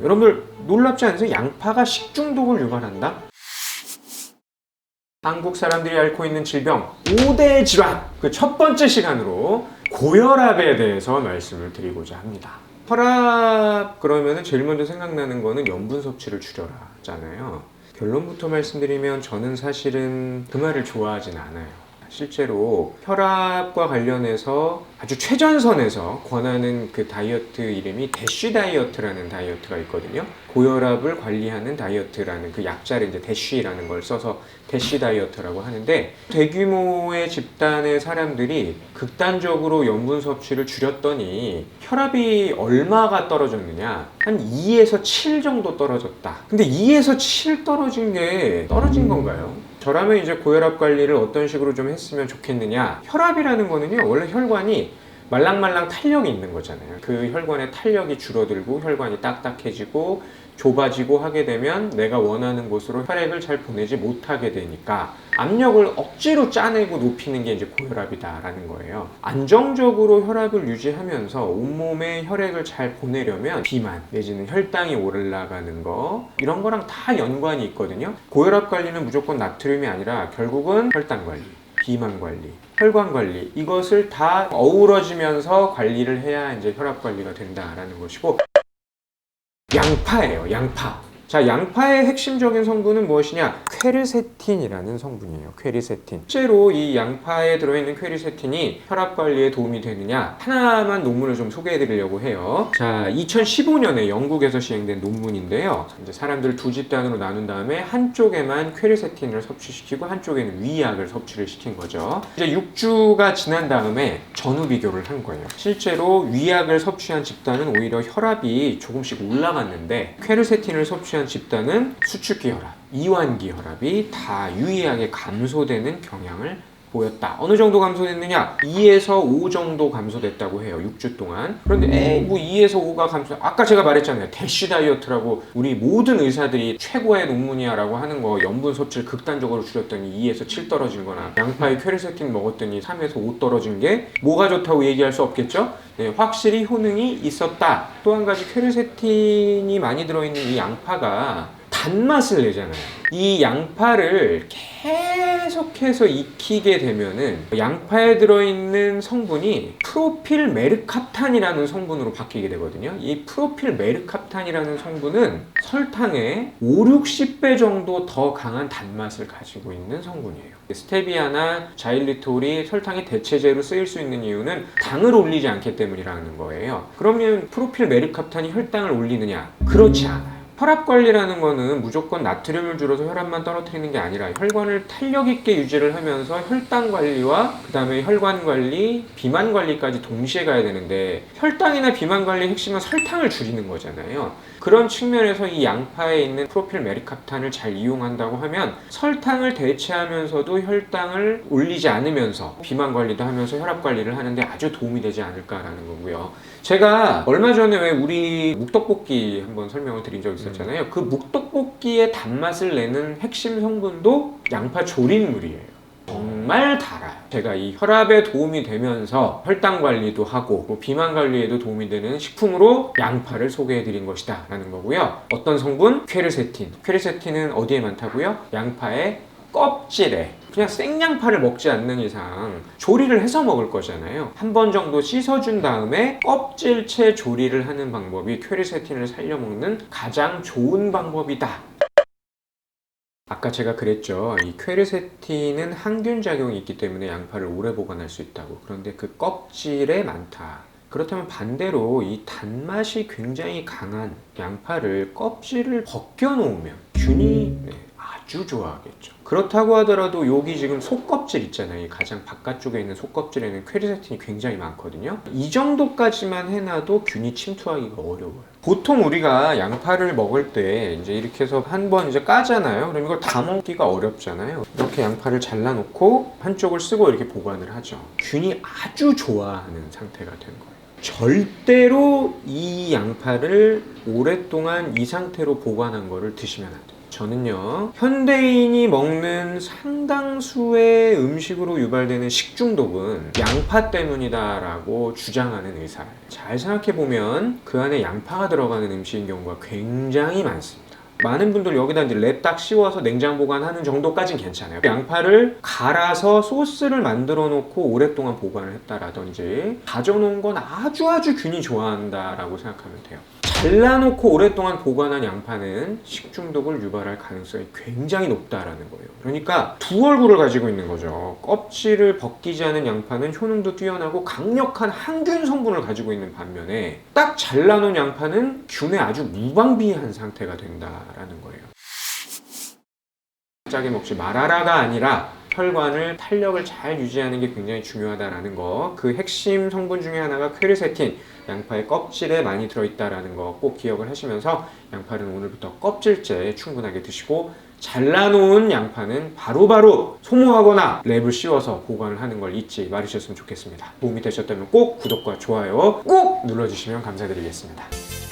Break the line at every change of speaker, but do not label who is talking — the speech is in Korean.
여러분들 놀랍지 않으세요? 양파가 식중독을 유발한다? 한국 사람들이 앓고 있는 질병 5대 질환, 그 첫 번째 시간으로 고혈압에 대해서 말씀을 드리고자 합니다. 혈압 그러면 제일 먼저 생각나는 거는 염분 섭취를 줄여라잖아요. 결론부터 말씀드리면 저는 사실은 그 말을 좋아하진 않아요. 실제로 혈압과 관련해서 아주 최전선에서 권하는 그 다이어트 이름이 대쉬 다이어트라는 다이어트가 있거든요. 고혈압을 관리하는 다이어트라는 그 약자를 이제 대쉬라는 걸 써서 대쉬 다이어트라고 하는데, 대규모의 집단의 사람들이 극단적으로 염분 섭취를 줄였더니 혈압이 얼마가 떨어졌느냐, 한 2에서 7 정도 떨어졌다. 근데 2에서 7 떨어진 건가요? 저라면 이제 고혈압 관리를 어떤 식으로 좀 했으면 좋겠느냐. 혈압이라는 거는요, 원래 혈관이 말랑말랑 탄력이 있는 거잖아요. 그 혈관의 탄력이 줄어들고 혈관이 딱딱해지고 좁아지고 하게 되면 내가 원하는 곳으로 혈액을 잘 보내지 못하게 되니까 압력을 억지로 짜내고 높이는 게 이제 고혈압이다라는 거예요. 안정적으로 혈압을 유지하면서 온몸에 혈액을 잘 보내려면 비만 내지는 혈당이 올라가는 거, 이런 거랑 다 연관이 있거든요. 고혈압 관리는 무조건 나트륨이 아니라 결국은 혈당 관리, 비만 관리, 혈관 관리, 이것을 다 어우러지면서 관리를 해야 이제 혈압 관리가 된다라는 것이고, 양파예요, 양파. 자, 양파의 핵심적인 성분은 무엇이냐? 퀘르세틴이라는 성분이에요. 퀘르세틴. 실제로 이 양파에 들어있는 퀘르세틴이 혈압 관리에 도움이 되느냐? 하나만 논문을 좀 소개해 드리려고 해요. 자, 2015년에 영국에서 시행된 논문인데요. 이제 사람들을 두 집단으로 나눈 다음에 한쪽에만 퀘르세틴을 섭취시키고 한쪽에는 위약을 섭취를 시킨 거죠. 이제 6주가 지난 다음에 전후 비교를 한 거예요. 실제로 위약을 섭취한 집단은 오히려 혈압이 조금씩 올라갔는데, 퀘르세틴을 섭취한 집단은 수축기 혈압, 이완기 혈압이 다 유의하게 감소되는 경향을 보였다. 어느 정도 감소됐느냐? 2에서 5 정도 감소됐다고 해요. 6주 동안. 그런데 뭐 2에서 5가 감소, 아까 제가 말했잖아요. 대쉬 다이어트라고 우리 모든 의사들이 최고의 논문이야 라고 하는 거, 염분 섭취를 극단적으로 줄였더니 2에서 7 떨어진 거나 양파에 퀘르세틴 먹었더니 3에서 5 떨어진 게 뭐가 좋다고 얘기할 수 없겠죠? 네, 확실히 효능이 있었다. 또 한 가지, 퀘르세틴이 많이 들어있는 이 양파가 단맛을 내잖아요. 이 양파를 계속해서 익히게 되면은 양파에 들어있는 성분이 프로필 메르캅탄이라는 성분으로 바뀌게 되거든요. 이 프로필 메르캅탄이라는 성분은 설탕의 5, 60배 정도 더 강한 단맛을 가지고 있는 성분이에요. 스테비아나 자일리톨이 설탕의 대체제로 쓰일 수 있는 이유는 당을 올리지 않기 때문이라는 거예요. 그러면 프로필 메르캅탄이 혈당을 올리느냐? 그렇지 않아요. 혈압 관리라는 거는 무조건 나트륨을 줄여서 혈압만 떨어뜨리는 게 아니라 혈관을 탄력 있게 유지를 하면서 혈당 관리와 그 다음에 혈관 관리, 비만 관리까지 동시에 가야 되는데, 혈당이나 비만 관리의 핵심은 설탕을 줄이는 거잖아요. 그런 측면에서 이 양파에 있는 프로필 메르캅탄을 잘 이용한다고 하면 설탕을 대체하면서도 혈당을 올리지 않으면서 비만 관리도 하면서 혈압 관리를 하는데 아주 도움이 되지 않을까라는 거고요. 제가 얼마 전에 왜 우리 묵떡볶이 한번 설명을 드린 적 있었잖아요. 그 묵떡볶이의 단맛을 내는 핵심 성분도 양파 조린물이에요. 정말 달아요. 제가 이 혈압에 도움이 되면서 혈당 관리도 하고 뭐 비만 관리에도 도움이 되는 식품으로 양파를 소개해 드린 것이다 라는 거고요. 어떤 성분? 퀘르세틴. 퀘르세틴은 어디에 많다고요? 양파의 껍질에. 그냥 생양파를 먹지 않는 이상 조리를 해서 먹을 거잖아요. 한 번 정도 씻어준 다음에 껍질째 조리를 하는 방법이 퀘르세틴을 살려 먹는 가장 좋은 방법이다. 아까 제가 그랬죠. 이 퀘르세틴은 항균 작용이 있기 때문에 양파를 오래 보관할 수 있다고. 그런데 그 껍질에 많다. 그렇다면 반대로 이 단맛이 굉장히 강한 양파를 껍질을 벗겨놓으면 균이 아주 좋아하겠죠. 그렇다고 하더라도 여기 지금 속껍질 있잖아요. 가장 바깥쪽에 있는 속껍질에는 퀘르세틴이 굉장히 많거든요. 이 정도까지만 해놔도 균이 침투하기가 어려워요. 보통 우리가 양파를 먹을 때 이제 이렇게 해서 한 번 이제 까잖아요. 그럼 이걸 다 먹기가 어렵잖아요. 이렇게 양파를 잘라놓고 한쪽을 쓰고 이렇게 보관을 하죠. 균이 아주 좋아하는 상태가 된 거예요. 절대로 이 양파를 오랫동안 이 상태로 보관한 거를 드시면 안 돼요. 저는요, 현대인이 먹는 상당수의 음식으로 유발되는 식중독은 양파 때문이다라고 주장하는 의사예요. 잘 생각해보면 그 안에 양파가 들어가는 음식인 경우가 굉장히 많습니다. 많은 분들 여기다 이제 랩 딱 씌워서 냉장 보관하는 정도까진 괜찮아요. 양파를 갈아서 소스를 만들어 놓고 오랫동안 보관을 했다라든지 다져놓은 건 아주 균이 좋아한다라고 생각하면 돼요. 잘라놓고 오랫동안 보관한 양파는 식중독을 유발할 가능성이 굉장히 높다라는 거예요. 그러니까 두 얼굴을 가지고 있는 거죠. 껍질을 벗기지 않은 양파는 효능도 뛰어나고 강력한 항균 성분을 가지고 있는 반면에 딱 잘라놓은 양파는 균에 아주 무방비한 상태가 된다라는 거예요. 짜게 먹지 말아라가 아니라 혈관을 탄력을 잘 유지하는 게 굉장히 중요하다라는 거, 그 핵심 성분 중에 하나가 퀘르세틴, 양파의 껍질에 많이 들어있다라는 거 꼭 기억을 하시면서 양파는 오늘부터 껍질째 충분하게 드시고 잘라놓은 양파는 바로바로 소모하거나 랩을 씌워서 보관을 하는 걸 잊지 말으셨으면 좋겠습니다. 도움이 되셨다면 꼭 구독과 좋아요 꼭 눌러주시면 감사드리겠습니다.